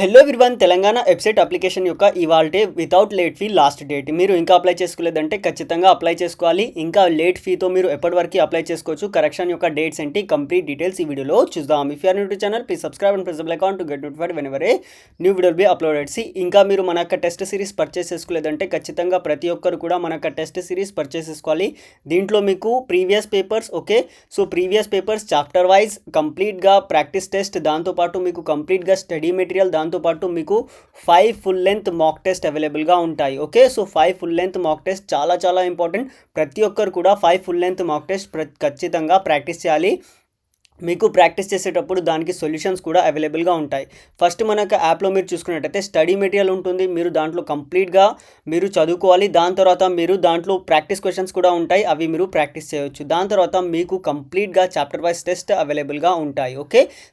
Hello everyone, Telangana website application యొక్క ఇవాల్టే without late fee last date. మీరు ఇంకా అప్లై చేసుకోలేదంటే ఖచ్చితంగా అప్లై చేసుకోవాలి. ఇంకా లేట్ ఫీతో మీరు ఎప్పటివరకు అప్లై చేసుకోవచ్చు, కరెక్షన్ యొక్క డేట్స్ ఏంటి, కంప్లీట్ డీటెయిల్స్ ఈ వీడియోలో చూద్దాం. If you are new to channel please subscribe and press bell icon to get notified whenever a new video be uploaded. ఇంకా మీరు మన యొక్క టెస్ట్ సిరీస్ పర్చేస్ చేసుకోలేదంటే ఖచ్చితంగా ప్రతి ఒక్కరు కూడా మన యొక్క టెస్ట్ సిరీస్ పర్చేస్ చేసుకోవాలి. దీంట్లో మీకు previous papers so previous papers chapter wise కంప్లీట్గా ప్రాక్టీస్ టెస్ట్, దాంతోపాటు మీకు కంప్లీట్గా స్టడీ మెటీరియల్, దాంతోపాటు మీకు 5 ఫుల్ లెంత్ మాక్ టెస్ట్ అవైలబుల్గా ఉంటాయి. So 5 full length mock test చాలా ఇంపార్టెంట్. ప్రతి ఒక్కరు కూడా 5 ఫుల్ లెంత్ మాక్ టెస్ట్ ఖచ్చితంగా ప్రాక్టీస్ చేయాలి. మీకు ప్రాక్టీస్ చేసేటప్పుడు దానికి సొల్యూషన్స్ కూడా అవైలబుల్గా ఉంటాయి. ఫస్ట్ మనకు యాప్లో మీరు చూసుకున్నట్టయితే స్టడీ మెటీరియల్ ఉంటుంది, మీరు దాంట్లో కంప్లీట్గా మీరు చదువుకోవాలి. దాని తర్వాత మీరు దాంట్లో ప్రాక్టీస్ క్వశ్చన్స్ కూడా ఉంటాయి, అవి మీరు ప్రాక్టీస్ చేయవచ్చు. దాని తర్వాత మీకు కంప్లీట్గా చాప్టర్ వైజ్ టెస్ట్ అవైలబుల్గా ఉంటాయి.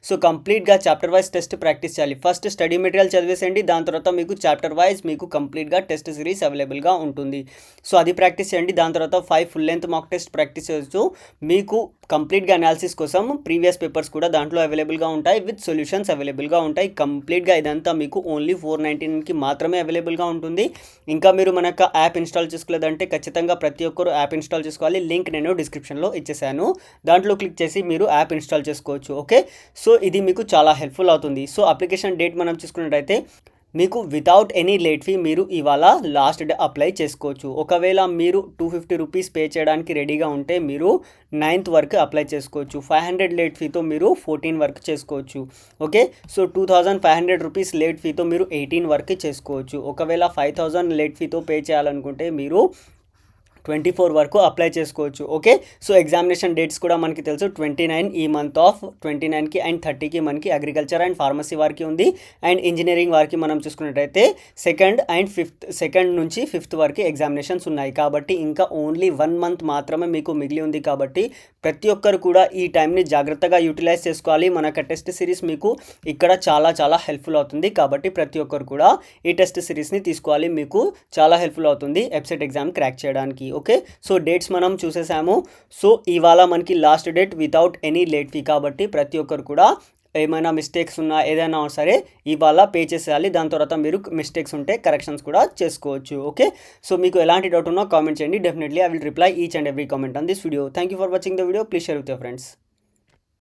సో కంప్లీట్గా చాప్టర్ వైజ్ టెస్ట్ ప్రాక్టీస్ చేయాలి. ఫస్ట్ స్టడీ మెటీరియల్ చదివేసేయండి, దాని తర్వాత మీకు చాప్టర్ వైజ్ మీకు కంప్లీట్గా టెస్ట్ సిరీస్ అవైలబుల్గా ఉంటుంది. సో అది ప్రాక్టీస్ చేయండి. దాని తర్వాత 5 full length mock test practice చేయవచ్చు. మీకు కంప్లీట్గా అనాలిసిస్ కోసం ప్రీవియస్ పేపర్స్ కూడా దాంట్లో అవైలబుల్గా ఉంటాయి, విత్ సొల్యూషన్స్ అవైలబుల్గా ఉంటాయి. కంప్లీట్గా ఇదంతా మీకు ఓన్లీ 499కి మాత్రమే అవైలబుల్గా ఉంటుంది. ఇంకా మీరు మన యొక్క యాప్ ఇన్స్టాల్ చేసుకోలేదంటే ఖచ్చితంగా ప్రతి ఒక్కరు యాప్ ఇన్స్టాల్ చేసుకోవాలి. లింక్ నేను డిస్క్రిప్షన్లో ఇచ్చేసాను, దాంట్లో క్లిక్ చేసి మీరు యాప్ ఇన్స్టాల్ చేసుకోవచ్చు. సో ఇది మీకు చాలా హెల్ప్ఫుల్ అవుతుంది. సో అప్లికేషన్ డేట్ మనం చూసుకున్నట్టయితే మీకు వితౌట్ ఎనీ లేట్ ఫీ మీరు ఇవాళ లాస్ట్ డే అప్లై చేసుకోవచ్చు. ఒకవేళ మీరు 250 రూపీస్ పే చేయడానికి రెడీగా ఉంటే మీరు 9th వరకు అప్లై చేసుకోవచ్చు. 500 లేట్ ఫీతో మీరు 14 వరకు చేసుకోవచ్చు. సో 2500 రూపీస్ లేట్ ఫీతో మీరు 18 వరకు చేసుకోవచ్చు. ఒకవేళ 5000 లేట్ ఫీతో పే చేయాలనుకుంటే మీరు 24 వరకు అప్లై చేసుకోవచ్చు. సో ఎగ్జామినేషన్ డేట్స్ కూడా మనకి తెలుసు, 29 ఈ మంత్ ఆఫ్ 29కి అండ్ 30కి మనకి అగ్రికల్చర్ అండ్ ఫార్మసీ వారికి ఉంది. అండ్ ఇంజనీరింగ్ వారికి మనం చూసుకున్నట్టయితే 2nd నుంచి 5th వరకు ఎగ్జామినేషన్స్ ఉన్నాయి. కాబట్టి ఇంకా ఓన్లీ 1 మంత్ మాత్రమే మీకు మిగిలి ఉంది. కాబట్టి ప్రతి ఒక్కరు కూడా ఈ టైంని జాగ్రత్తగా యూటిలైజ్ చేసుకోవాలి. మన టెస్ట్ సిరీస్ మీకు ఇక్కడ చాలా హెల్ప్ఫుల్ అవుతుంది. కాబట్టి ప్రతి ఒక్కరు కూడా ఈ టెస్ట్ సిరీస్ని తీసుకోవాలి, మీకు చాలా హెల్ప్ఫుల్ అవుతుంది వెబ్సైట్ ఎగ్జామ్ క్రాక్ చేయడానికి. సో డేట్స్ మనం చూసేసాము. సో ఇవాళ మనకి last date without any late fee. కాబట్టి ప్రతి ఒక్కరు కూడా ఏమైనా మిస్టేక్స్ ఉన్నా ఏదైనా సరే ఇవాళ పే చేసేయాలి. దాని తర్వాత మీరు మిస్టేక్స్ ఉంటే కరెక్షన్స్ కూడా చేసుకోవచ్చు. సో మీకు ఎలాంటి డౌట్ ఉన్నా కామెంట్ చేయండి. Definitely I will reply each and every comment on this video. Thank you for watching the video. Please share with your friends.